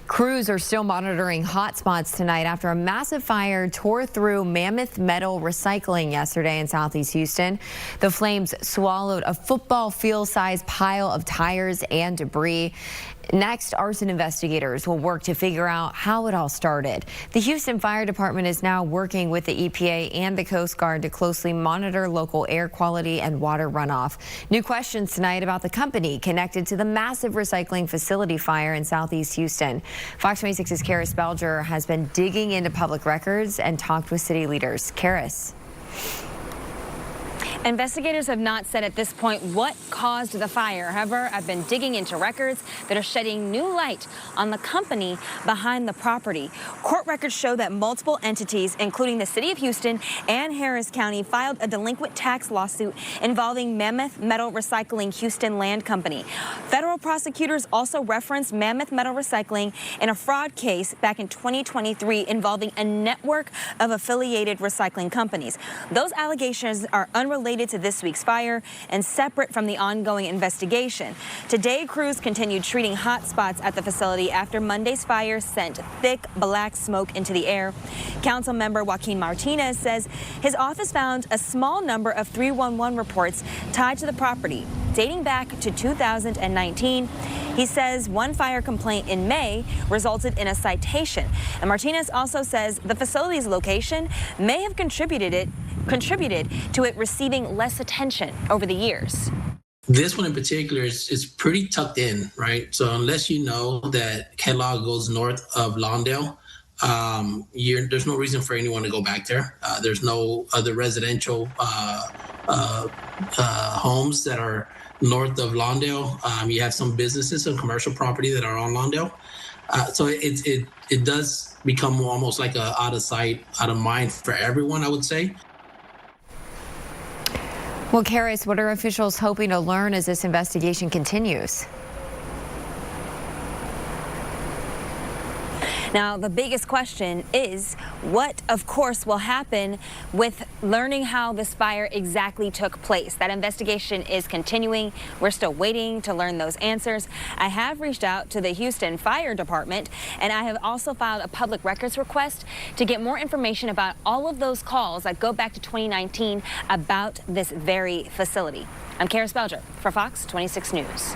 Crews are still monitoring hot spots tonight after a massive fire tore through Mammoth Metal Recycling yesterday in southeast Houston. The flames swallowed a football field-sized pile of tires and debris. Next, arson investigators will work to figure out how it all started. The Houston Fire Department is now working with the EPA and the Coast Guard to closely monitor local air quality and water runoff. New questions tonight about the company connected to the massive recycling facility fire in southeast Houston. Fox 26's Karys Belger has been digging into public records and talked with city leaders. Karys. Investigators have not said at this point what caused the fire. However, I've been digging into records that are shedding new light on the company behind the property. Court records show that multiple entities, including the city of Houston and Harris County, filed a delinquent tax lawsuit involving Mammoth Metal Recycling Houston Land Company. Federal prosecutors also referenced Mammoth Metal Recycling in a fraud case back in 2023 involving a network of affiliated recycling companies. Those allegations are unrelated to this week's fire and separate from the ongoing investigation. Today, crews continued treating hot spots at the facility after Monday's fire sent thick black smoke into the air. Council member Joaquin Martinez says his office found a small number of 311 reports tied to the property dating back to 2019. He says one fire complaint in May resulted in a citation. And Martinez also says the facility's location may have contributed to it receiving less attention over the years. This one in particular is pretty tucked in, right? So unless you know that Kellogg goes north of Lawndale, there's no reason for anyone to go back there. There's no other residential homes that are north of Lawndale. You have some businesses and commercial property that are on Lawndale. So it does become almost like a out of sight, out of mind for everyone, I would say. Well, Karys, what are officials hoping to learn as this investigation continues? Now, the biggest question is what, of course, will happen with learning how this fire exactly took place. That investigation is continuing. We're still waiting to learn those answers. I have reached out to the Houston Fire Department, and I have also filed a public records request to get more information about all of those calls that go back to 2019 about this very facility. I'm Karys Belger for Fox 26 News.